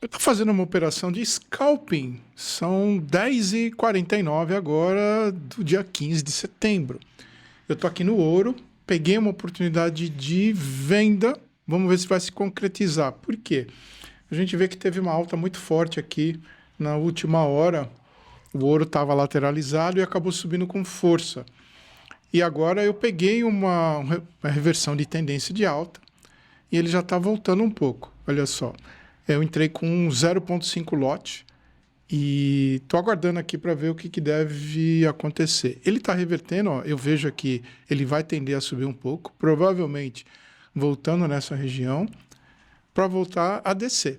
Eu estou fazendo uma operação de scalping. São 10h49 agora do dia 15 de setembro. Eu estou aqui no ouro, peguei uma oportunidade de venda. Vamos ver se vai se concretizar. Por quê? A gente vê que teve uma alta muito forte aqui na última hora. O ouro estava lateralizado e acabou subindo com força. E agora eu peguei uma reversão de tendência de alta e ele já está voltando um pouco. Olha só. Eu entrei com 0,5 lote e estou aguardando aqui para ver o que deve acontecer. Ele está revertendo, ó, eu vejo aqui, ele vai tender a subir um pouco, provavelmente voltando nessa região, para voltar a descer.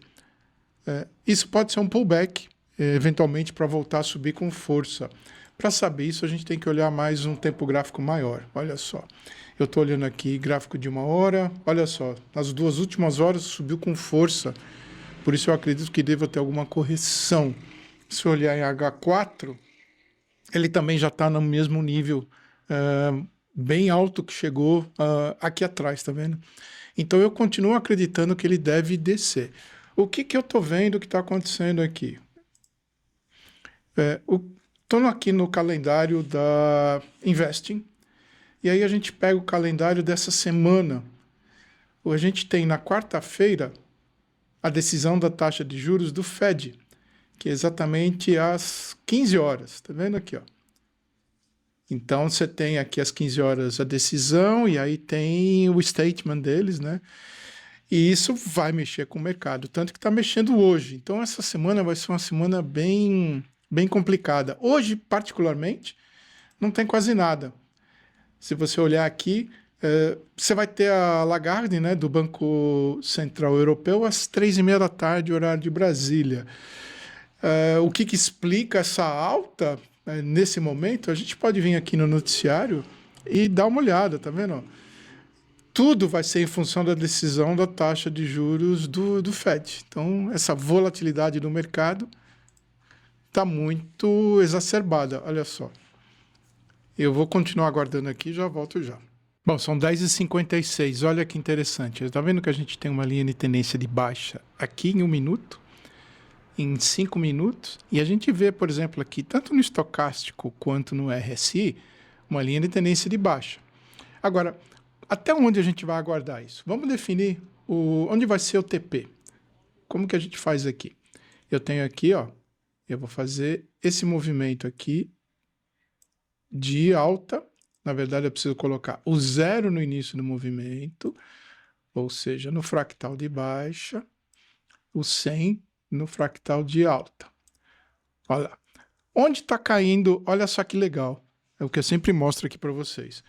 Isso pode ser um pullback, eventualmente para voltar a subir com força. Para saber isso, a gente tem que olhar mais um tempo gráfico maior. Olha só, eu estou olhando aqui gráfico de 1 hora, olha só, nas 2 últimas horas subiu com força. Por isso eu acredito que deva ter alguma correção. Se eu olhar em H4, ele também já está no mesmo nível bem alto que chegou aqui atrás, tá vendo? Então eu continuo acreditando que ele deve descer. O que eu estou vendo que está acontecendo aqui? Estou aqui no calendário da Investing, e aí a gente pega o calendário dessa semana. A gente tem na quarta-feira a decisão da taxa de juros do Fed, que é exatamente às 15 horas. Está vendo aqui, ó? Então, você tem aqui às 15 horas a decisão e aí tem o statement deles, né? E isso vai mexer com o mercado, tanto que está mexendo hoje. Então, essa semana vai ser uma semana bem complicada. Hoje, particularmente, não tem quase nada. Se você olhar aqui, você vai ter a Lagarde, né, do Banco Central Europeu, às 3h30 da tarde, horário de Brasília. O que explica essa alta nesse momento? A gente pode vir aqui no noticiário e dar uma olhada, tá vendo? Tudo vai ser em função da decisão da taxa de juros do Fed. Então, essa volatilidade do mercado está muito exacerbada, olha só. Eu vou continuar aguardando aqui e já volto já. Bom, são 10h56, olha que interessante. Está vendo que a gente tem uma linha de tendência de baixa aqui em 1 minuto, em 5 minutos, e a gente vê, por exemplo, aqui, tanto no estocástico quanto no RSI, uma linha de tendência de baixa. Agora, até onde a gente vai aguardar isso? Vamos definir onde vai ser o TP. Como que a gente faz aqui? Eu tenho aqui, ó, eu vou fazer esse movimento aqui de alta. Na verdade, eu preciso colocar o 0 no início do movimento, ou seja, no fractal de baixa, o 100 no fractal de alta. Olha, onde está caindo, olha só que legal, é o que eu sempre mostro aqui para vocês.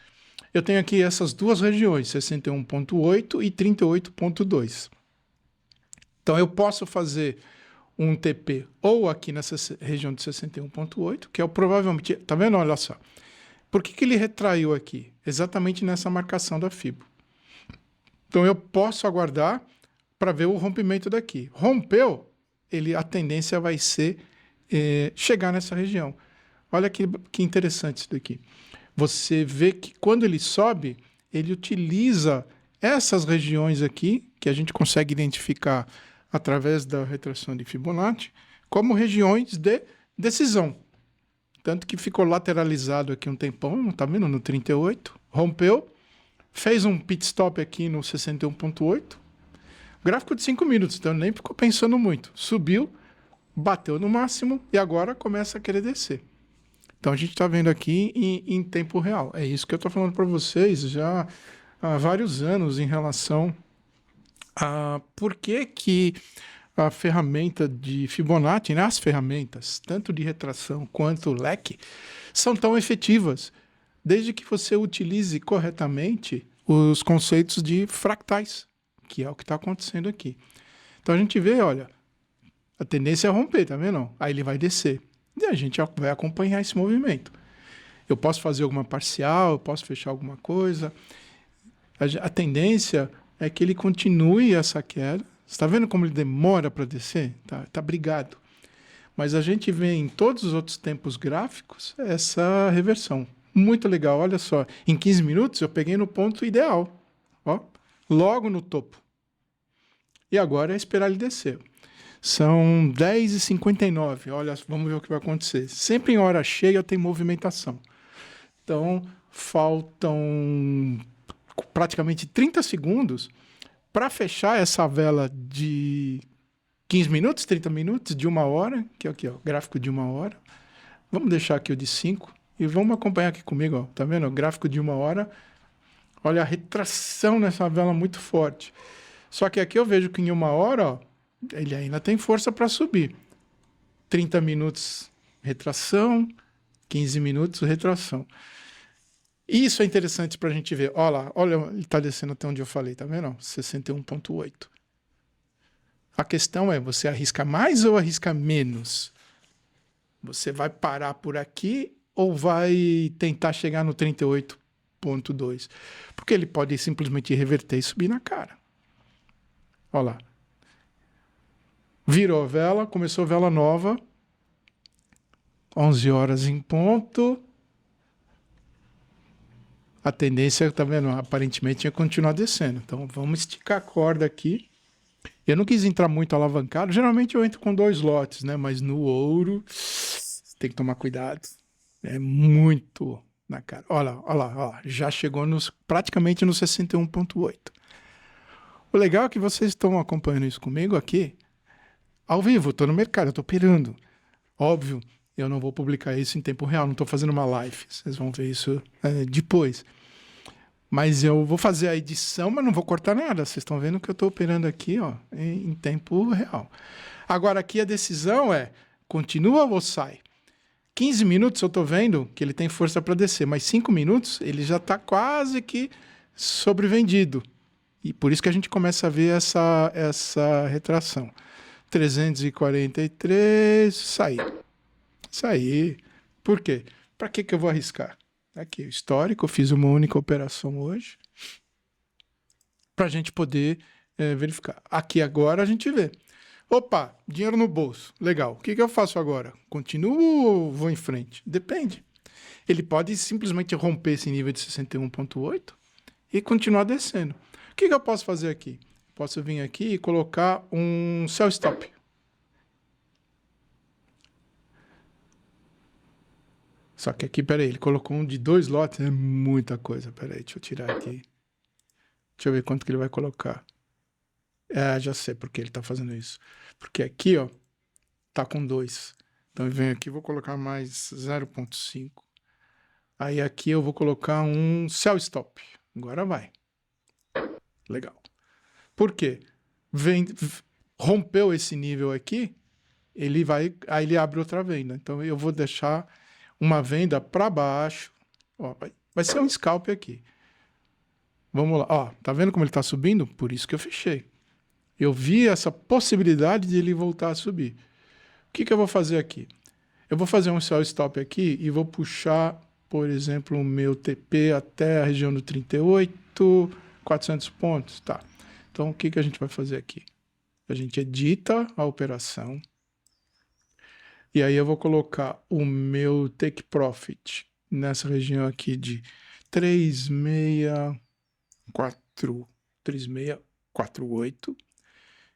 Eu tenho aqui essas duas regiões, 61,8 e 38,2. Então, eu posso fazer um TP ou aqui nessa região de 61,8, que é o provavelmente, tá vendo? Olha só. Por que ele retraiu aqui? Exatamente nessa marcação da FIBO. Então, eu posso aguardar para ver o rompimento daqui. Rompeu, a tendência vai ser chegar nessa região. Olha que interessante isso daqui. Você vê que quando ele sobe, ele utiliza essas regiões aqui, que a gente consegue identificar através da retração de Fibonacci, como regiões de decisão. Tanto que ficou lateralizado aqui um tempão, tá vendo? No 38, rompeu, fez um pit stop aqui no 61,8, gráfico de 5 minutos, então nem ficou pensando muito. Subiu, bateu no máximo e agora começa a querer descer. Então a gente está vendo aqui em tempo real. É isso que eu estou falando para vocês já há vários anos em relação a por que a ferramenta de Fibonacci, né, as ferramentas, tanto de retração quanto leque, são tão efetivas, desde que você utilize corretamente os conceitos de fractais, que é o que está acontecendo aqui. Então a gente vê, olha, a tendência é romper, tá vendo? Aí ele vai descer. E a gente vai acompanhar esse movimento. Eu posso fazer alguma parcial, eu posso fechar alguma coisa. A tendência é que ele continue essa queda. Você está vendo como ele demora para descer? Tá brigado. Mas a gente vê em todos os outros tempos gráficos essa reversão. Muito legal, olha só. Em 15 minutos eu peguei no ponto ideal. Ó, logo no topo. E agora é esperar ele descer. São 10h59. Olha, vamos ver o que vai acontecer. Sempre em hora cheia tem movimentação. Então, faltam praticamente 30 segundos para fechar essa vela de 15 minutos, 30 minutos, de 1 hora, que é aqui, ó, gráfico de 1 hora. Vamos deixar aqui o de 5 e vamos acompanhar aqui comigo, ó. Tá vendo? O gráfico de 1 hora. Olha a retração nessa vela muito forte. Só que aqui eu vejo que em 1 hora, ó, ele ainda tem força para subir. 30 minutos, retração. 15 minutos, retração. Isso é interessante para a gente ver. Olha lá, olha, ele está descendo até onde eu falei, tá vendo? 61,8. A questão é, você arrisca mais ou arrisca menos? Você vai parar por aqui ou vai tentar chegar no 38,2? Porque ele pode simplesmente reverter e subir na cara. Olha lá. Virou a vela, começou a vela nova. 11 horas em ponto. A tendência, tá vendo? Aparentemente ia continuar descendo. Então vamos esticar a corda aqui. Eu não quis entrar muito alavancado. Geralmente eu entro com 2 lotes, né? Mas no ouro tem que tomar cuidado. É muito na cara. Olha lá, olha lá, olha lá. Já chegou praticamente no 61,8. O legal é que vocês estão acompanhando isso comigo aqui ao vivo. Estou no mercado, estou operando. Óbvio, eu não vou publicar isso em tempo real. Não estou fazendo uma live. Vocês vão ver isso depois. Mas eu vou fazer a edição, mas não vou cortar nada. Vocês estão vendo que eu estou operando aqui, ó, em tempo real. Agora aqui a decisão é, continua ou sai? 15 minutos eu estou vendo que ele tem força para descer, mas 5 minutos ele já está quase que sobrevendido. E por isso que a gente começa a ver essa retração. 343, sair. Por quê? Para que eu vou arriscar? Aqui, o histórico, eu fiz uma única operação hoje para a gente poder verificar. Aqui agora a gente vê. Opa, dinheiro no bolso, legal. O que eu faço agora? Continuo ou vou em frente? Depende. Ele pode simplesmente romper esse nível de 61,8 e continuar descendo. O que eu posso fazer aqui? Posso vir aqui e colocar um sell stop. Só que aqui, peraí, ele colocou um de 2 lotes, é muita coisa. Peraí, deixa eu tirar aqui. Deixa eu ver quanto que ele vai colocar. Já sei por que ele está fazendo isso. Porque aqui, ó, tá com 2. Então eu venho aqui, vou colocar mais 0,5. Aí aqui eu vou colocar um sell stop. Agora vai. Legal. Por quê? Rompeu esse nível aqui, aí ele abre outra venda. Então eu vou deixar uma venda para baixo. Ó, vai ser um scalp aqui. Vamos lá. Ó, tá vendo como ele está subindo? Por isso que eu fechei. Eu vi essa possibilidade de ele voltar a subir. O que eu vou fazer aqui? Eu vou fazer um sell stop aqui e vou puxar, por exemplo, o meu TP até a região do 38, 400 pontos. Tá. Então, o que a gente vai fazer aqui? A gente edita a operação. E aí eu vou colocar o meu take profit nessa região aqui de 3648.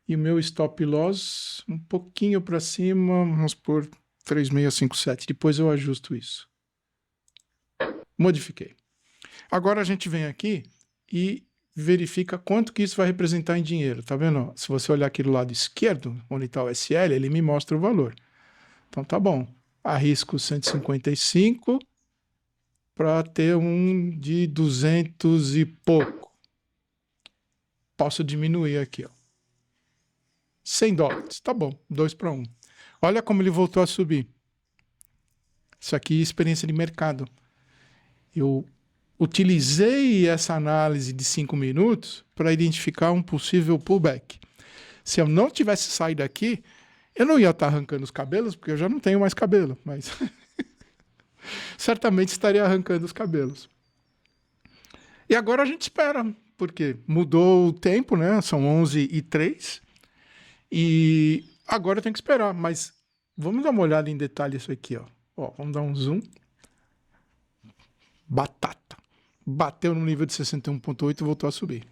E o meu stop loss um pouquinho para cima, vamos por 3657. Depois eu ajusto isso. Modifiquei. Agora a gente vem aqui e verifica quanto que isso vai representar em dinheiro. Tá vendo? Se você olhar aqui do lado esquerdo, onde está o SL, ele me mostra o valor. Então tá bom. Arrisco 155 para ter um de 200 e pouco. Posso diminuir aqui, ó. $100. Tá bom, 2 para 1. Olha como ele voltou a subir. Isso aqui é experiência de mercado. Eu utilizei essa análise de 5 minutos para identificar um possível pullback. Se eu não tivesse saído daqui, eu não ia estar arrancando os cabelos, porque eu já não tenho mais cabelo, mas certamente estaria arrancando os cabelos. E agora a gente espera, porque mudou o tempo, né? São 11h03. E agora eu tenho que esperar, mas vamos dar uma olhada em detalhe isso aqui, ó. Ó, vamos dar um zoom. Batata. Bateu no nível de 61,8 e voltou a subir.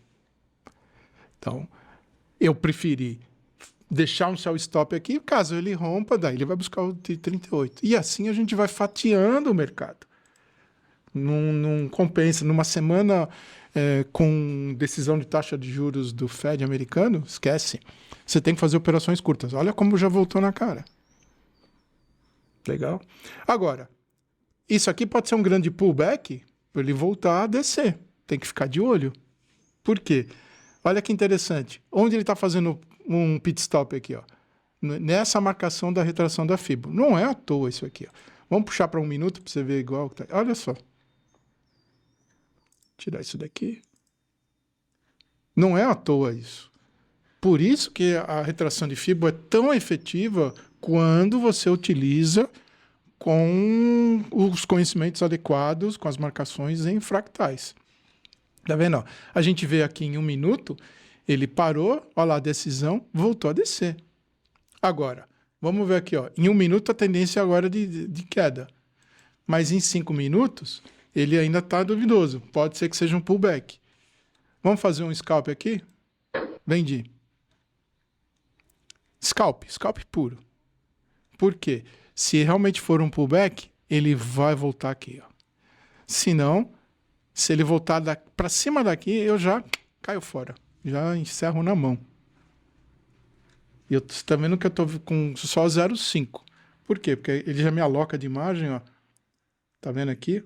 Então, eu preferi deixar um sell stop aqui, caso ele rompa, daí ele vai buscar o de 38. E assim a gente vai fatiando o mercado. Não compensa. Numa semana com decisão de taxa de juros do Fed americano, esquece. Você tem que fazer operações curtas. Olha como já voltou na cara. Legal. Agora, isso aqui pode ser um grande pullback para ele voltar a descer. Tem que ficar de olho. Por quê? Olha que interessante. Onde ele está fazendo um pit stop aqui, ó? Nessa marcação da retração da FIBO. Não é à toa isso aqui, ó. Vamos puxar para 1 minuto para você ver igual. Olha só. Tirar isso daqui. Não é à toa isso. Por isso que a retração de FIBO é tão efetiva quando você utiliza com os conhecimentos adequados, com as marcações em fractais. Tá vendo? Ó? A gente vê aqui em 1 minuto, ele parou, olha lá a decisão, voltou a descer. Agora, vamos ver aqui, ó. Em 1 minuto a tendência agora é de queda. Mas em 5 minutos, ele ainda está duvidoso. Pode ser que seja um pullback. Vamos fazer um scalp aqui? Vendi. Scalp Puro. Por quê? Se realmente for um pullback, ele vai voltar aqui. Ó. Se não, se ele voltar para cima daqui, eu já caio fora. Já encerro na mão. E você está vendo que eu estou com só 0,5. Por quê? Porque ele já me aloca de margem, ó. Tá vendo aqui?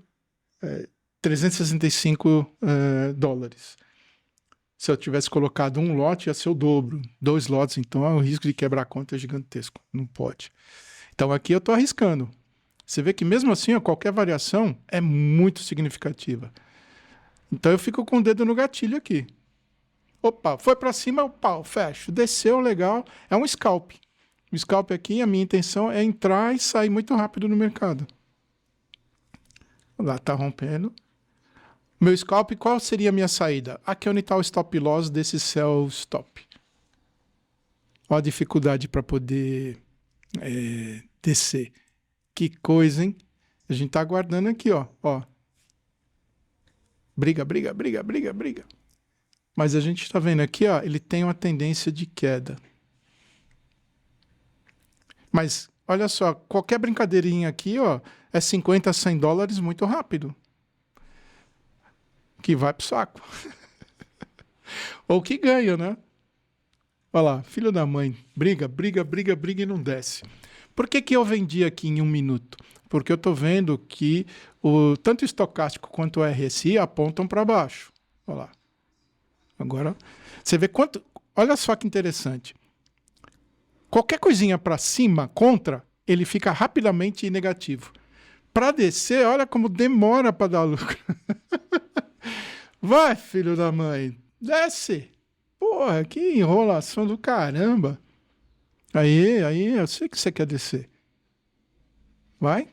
365 dólares. Se eu tivesse colocado um lote, ia ser o dobro. 2 lotes, então o risco de quebrar a conta é gigantesco. Não pode. Então aqui eu estou arriscando. Você vê que mesmo assim, ó, qualquer variação é muito significativa. Então eu fico com o dedo no gatilho aqui. Opa, foi para cima, o pau, fecho. Desceu, legal. É um scalp. O scalp aqui, a minha intenção é entrar e sair muito rápido no mercado. Lá, tá rompendo. Meu scalp, qual seria a minha saída? Aqui é onde está o stop loss desse sell stop. Olha a dificuldade para poder descer. Que coisa, hein? A gente tá aguardando aqui, ó. Briga. Mas a gente está vendo aqui, ó, ele tem uma tendência de queda. Mas, olha só, qualquer brincadeirinha aqui, ó, é 50 a 100 dólares muito rápido. Que vai pro saco. Ou que ganha, né? Olha lá, filho da mãe. Briga e não desce. Por que eu vendi aqui em 1 minuto? Porque eu estou vendo que tanto o estocástico quanto o RSI apontam para baixo. Olha lá. Agora, você vê quanto... Olha só que interessante. Qualquer coisinha para cima, contra, ele fica rapidamente negativo. Para descer, olha como demora para dar lucro. Vai, filho da mãe. Desce. Porra, que enrolação do caramba. Aí, eu sei que você quer descer. Vai.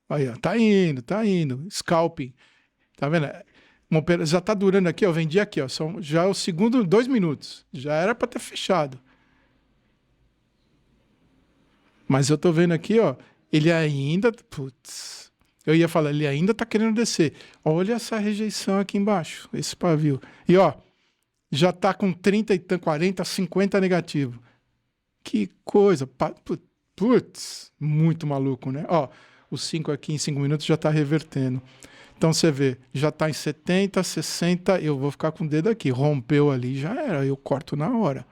Aí, ó, tá indo. Scalping. Tá vendo? Já tá durando aqui, ó. Vendi aqui, ó. Já é o segundo, 2 minutos. Já era para ter fechado. Mas eu tô vendo aqui, ó. Ele ainda. Putz. Eu ia falar, ele ainda tá querendo descer. Olha essa rejeição aqui embaixo. Esse pavio. E, ó. Já tá com 30, 40, 50 negativo. Que coisa. Putz. Muito maluco, né? Ó. O 5 aqui em 5 minutos já tá revertendo. Então você vê, já está em 70, 60, eu vou ficar com o dedo aqui. Rompeu ali, já era, eu corto na hora.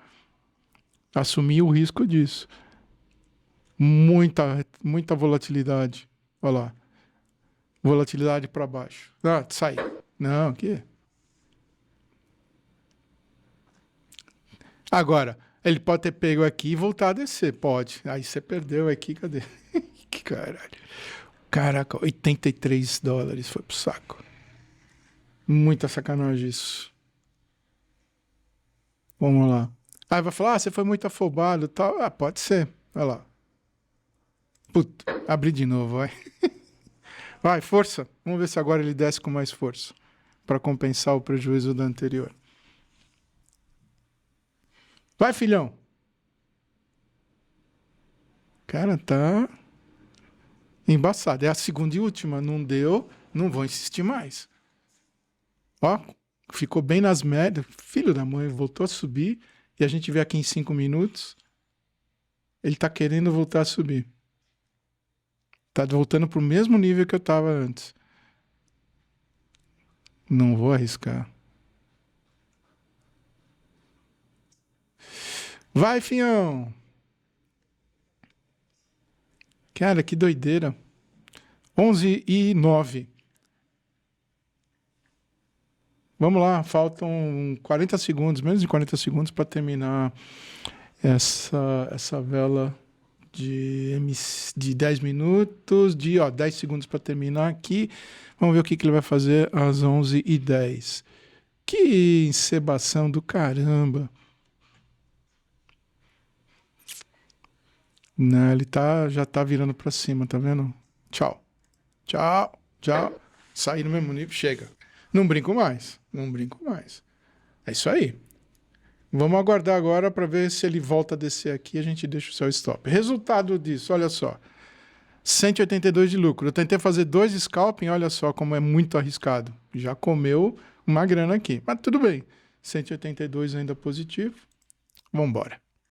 Assumi o risco disso. Muita volatilidade. Olha lá. Volatilidade para baixo. Ah, sai. Não, aqui. Agora, ele pode ter pego aqui e voltar a descer. Pode. Aí você perdeu aqui, cadê? Que caralho. Caraca, 83 dólares foi pro saco. Muita sacanagem isso. Vamos lá. Aí vai falar, você foi muito afobado e tal. Ah, pode ser. Olha lá. Puta, abri de novo, vai. Vai, força. Vamos ver se agora ele desce com mais força. Para compensar o prejuízo da anterior. Vai, filhão. Cara, tá... embaçado. É a segunda e última. Não deu, não vou insistir mais. Ó, Ficou bem nas médias. Filho da mãe, voltou a subir. E a gente vê aqui em 5 minutos. Ele tá querendo voltar a subir. Tá voltando pro mesmo nível que eu tava antes. Não vou arriscar. Vai, fião! Cara, que doideira. 11:09. Vamos lá, faltam 40 segundos, menos de 40 segundos para terminar essa vela de 10 minutos, 10 segundos para terminar aqui. Vamos ver o que ele vai fazer às 11:10. Que encebação do caramba. Não, ele já tá virando para cima, tá vendo? Tchau. Tchau. Tchau. Saí no mesmo nível, chega. Não brinco mais. Não brinco mais. É isso aí. Vamos aguardar agora para ver se ele volta a descer aqui e a gente deixa o seu stop. Resultado disso, olha só. 182 de lucro. Eu tentei fazer 2 scalping, olha só como é muito arriscado. Já comeu uma grana aqui. Mas tudo bem. 182 ainda positivo. Vamos embora.